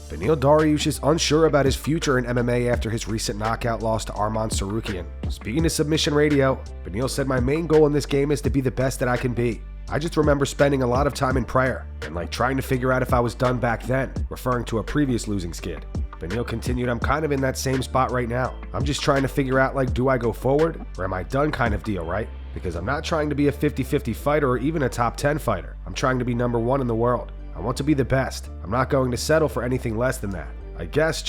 Beneil Dariush is unsure about his future in MMA after his recent knockout loss to Aljamain Sterling. Speaking to Submission Radio, Beneil said, "My main goal in this game is to be the best that I can be. I just remember spending a lot of time in prayer and trying to figure out if I was done back then," referring to a previous losing skid. Beneil continued, "I'm kind of in that same spot right now. I'm just trying to figure out do I go forward or am I done kind of deal, right? Because I'm not trying to be a 50-50 fighter or even a top 10 fighter. I'm trying to be number one in the world. I want to be the best. I'm not going to settle for anything less than that. I guess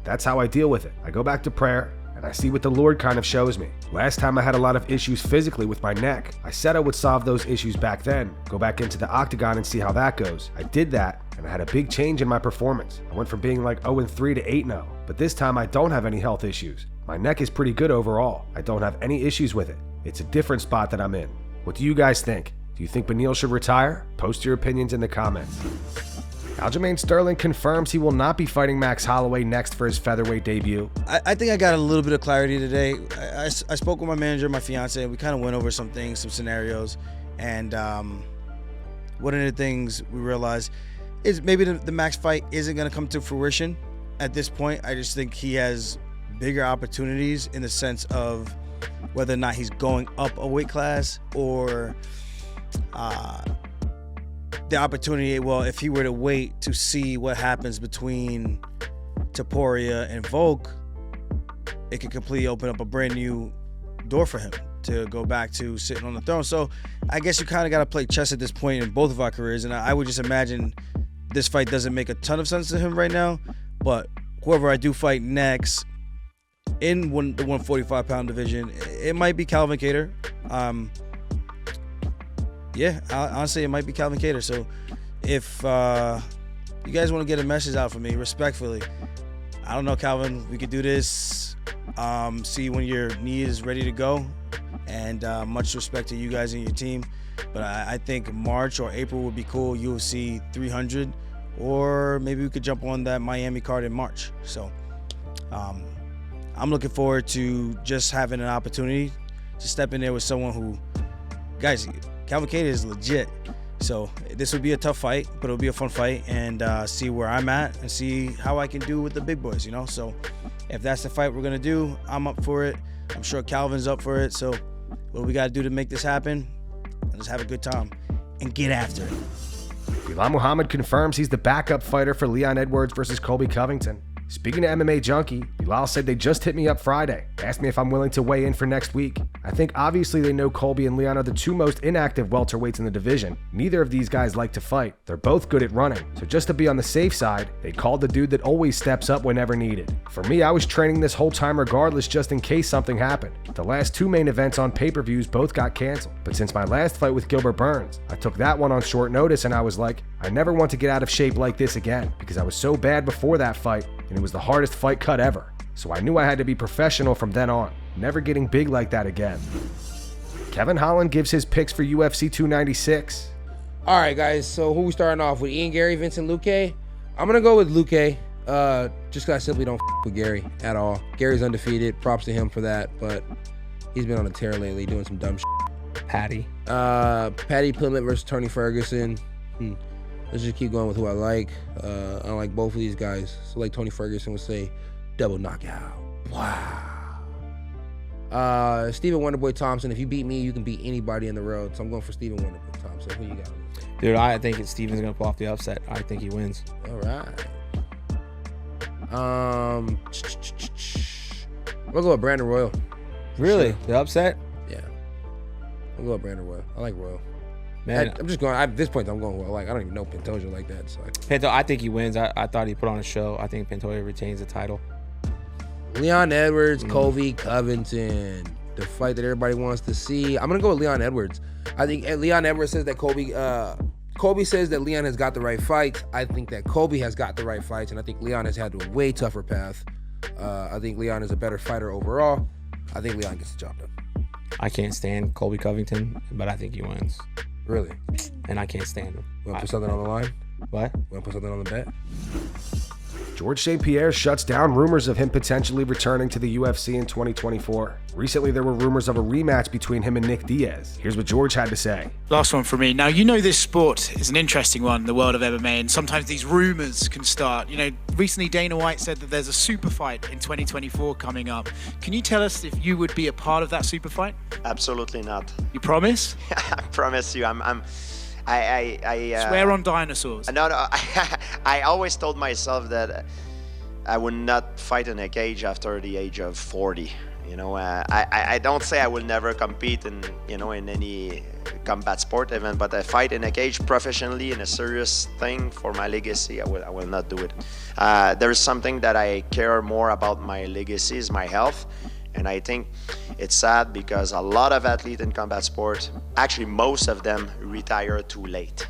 that's how I deal with it. I go back to prayer and I see what the Lord kind of shows me. Last time I had a lot of issues physically with my neck. I said I would solve those issues back then, go back into the octagon and see how that goes. I did that and I had a big change in my performance. I went from being 0-3 to 8-0, but this time I don't have any health issues. My neck is pretty good overall. I don't have any issues with it. It's a different spot that I'm in. What do you guys think? Do you think Beneil should retire? Post your opinions in the comments." Aljamain Sterling confirms he will not be fighting Max Holloway next for his featherweight debut. I think I got a little bit of clarity today. I spoke with my manager, my fiance, and we kind of went over some things, some scenarios. And one of the things we realized is maybe the Max fight isn't going to come to fruition at this point. I just think he has bigger opportunities in the sense of whether or not he's going up a weight class or the opportunity, if he were to wait to see what happens between Topuria and Volk, it could completely open up a brand new door for him to go back to sitting on the throne. So I guess you kind of got to play chess at this point in both of our careers, and I would just imagine this fight doesn't make a ton of sense to him right now, but whoever I do fight next in the 145-pound division, it might be Calvin Kattar. Yeah, honestly, it might be Calvin Kattar. So if you guys want to get a message out for me, respectfully, I don't know, Calvin, we could do this. See when your knee is ready to go. And much respect to you guys and your team. But I think March or April would be cool, UFC 300. Or maybe we could jump on that Miami card in March. So I'm looking forward to just having an opportunity to step in there with someone who, guys, Calvin Kattar is legit. So this would be a tough fight, but it'll be a fun fight, and see where I'm at and see how I can do with the big boys, So if that's the fight we're going to do, I'm up for it. I'm sure Calvin's up for it. So what we got to do to make this happen, let's have a good time and get after it. Belal Muhammad confirms he's the backup fighter for Leon Edwards versus Colby Covington. Speaking to MMA Junkie, Belal said, "They just hit me up Friday, asked me if I'm willing to weigh in for next week. I think obviously they know Colby and Leon are the two most inactive welterweights in the division. Neither of these guys like to fight. They're both good at running. So just to be on the safe side, they called the dude that always steps up whenever needed. For me, I was training this whole time regardless just in case something happened. The last two main events on pay-per-views both got canceled. But since my last fight with Gilbert Burns, I took that one on short notice and I was like, I never want to get out of shape like this again because I was so bad before that fight and it was the hardest fight cut ever. So I knew I had to be professional from then on, never getting big like that again." Kevin Holland gives his picks for UFC 296. All right, guys, so who we starting off with? Ian Gary, Vincent Luque? I'm going to go with Luque, just because I simply don't with Gary at all. Gary's undefeated. Props to him for that, but he's been on a tear lately doing some dumb shit. Patty Plymouth versus Tony Ferguson. Let's just keep going with who I like. I like both of these guys. So like Tony Ferguson would say, double knockout. Wow. Stephen Wonderboy Thompson. If you beat me, you can beat anybody in the road. So I'm going for Stephen Wonderboy Thompson. Who you got? Dude, I think Steven's going to pull off the upset. I think he wins. All right. I'm going to go with Brandon Royal. Really? Sure. The upset? Yeah. I'm going with Brandon Royal. I like Royal. Man, I'm just going, at this point, I'm going who I like. I don't even know Pantoja like that. So I think he wins. I thought he put on a show. I think Pantoja retains the title. Leon Edwards, Colby Covington. The fight that everybody wants to see. I'm going to go with Leon Edwards. I think Leon Edwards says that Colby says that Leon has got the right fight. I think that Colby has got the right fights, and I think Leon has had a way tougher path. I think Leon is a better fighter overall. I think Leon gets the job done. I can't stand Colby Covington, but I think he wins. Really? And I can't stand him. You want to put something on the line? What? You want to put something on the bet? Georges St. Pierre shuts down rumors of him potentially returning to the UFC in 2024. Recently, there were rumors of a rematch between him and Nick Diaz. Here's what George had to say. Last one for me. Now, you know this sport is an interesting one, the world of MMA, and sometimes these rumors can start. You know, recently Dana White said that there's a super fight in 2024 coming up. Can you tell us if you would be a part of that super fight? Absolutely not. You promise? I promise you. I swear on dinosaurs. No. I always told myself that I would not fight in a cage after the age of 40. You know, I don't say I will never compete in any combat sport event, but I fight in a cage professionally in a serious thing for my legacy. I will not do it. There is something that I care more about my legacy is my health. And I think it's sad because a lot of athletes in combat sport, actually most of them retire too late.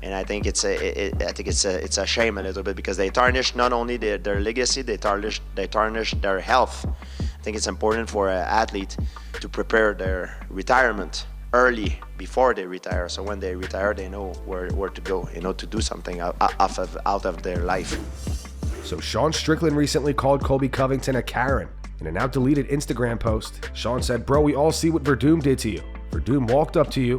And I think it's a shame a little bit because they tarnish not only their legacy, they tarnish their health. I think it's important for an athlete to prepare their retirement early before they retire. So when they retire, they know where to go, to do something out of their life. So Sean Strickland recently called Colby Covington a Karen. In a now deleted Instagram post, Sean said, "Bro, we all see what Verdum did to you. Verdum walked up to you,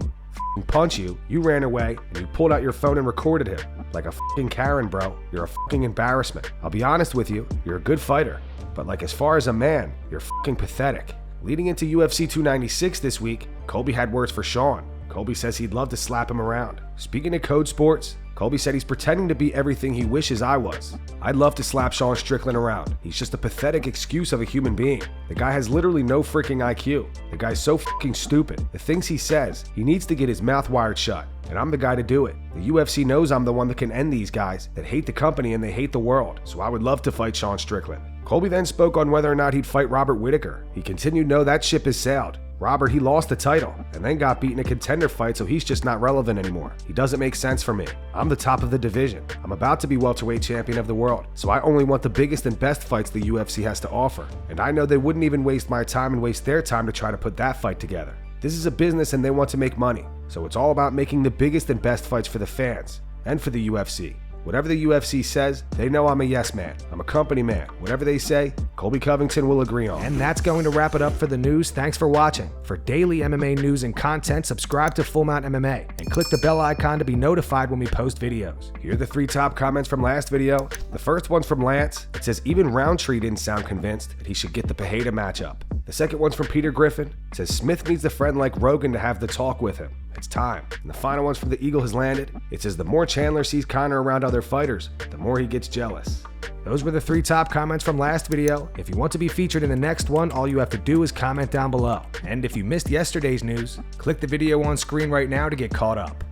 punched you, you ran away, and you pulled out your phone and recorded him. Like a Karen, bro. You're a embarrassment. I'll be honest with you, you're a good fighter. But as far as a man, you're pathetic." Leading into UFC 296 this week, Colby had words for Sean. Colby says he'd love to slap him around. Speaking of Code Sports, Colby said he's pretending to be everything he wishes I was. I'd love to slap Sean Strickland around. He's just a pathetic excuse of a human being. The guy has literally no freaking IQ. The guy's so fucking stupid. The things he says, he needs to get his mouth wired shut. And I'm the guy to do it. The UFC knows I'm the one that can end these guys that hate the company and they hate the world. So I would love to fight Sean Strickland. Colby then spoke on whether or not he'd fight Robert Whittaker. He continued, "No, that ship has sailed. Robert, he lost the title and then got beaten in a contender fight, so he's just not relevant anymore. He doesn't make sense for me. I'm the top of the division. I'm about to be welterweight champion of the world, so I only want the biggest and best fights the UFC has to offer. And I know they wouldn't even waste my time and waste their time to try to put that fight together. This is a business and they want to make money, so it's all about making the biggest and best fights for the fans and for the UFC. Whatever the UFC says, they know I'm a yes man. I'm a company man. Whatever they say, Colby Covington will agree on." And that's going to wrap it up for the news. Thanks for watching. For daily MMA news and content, subscribe to Full Mount MMA and click the bell icon to be notified when we post videos. Here are the 3 top comments from last video. The first one's from Lance. It says, "Even Roundtree didn't sound convinced that he should get the Pereira matchup." The second one's from Peter Griffin. It says, "Smith needs a friend like Rogan to have the talk with him. It's time." And the final one's from The Eagle Has Landed. It says, "The more Chandler sees Conor around other fighters, the more he gets jealous." Those were the 3 top comments from last video. If you want to be featured in the next one, all you have to do is comment down below. And if you missed yesterday's news, click the video on screen right now to get caught up.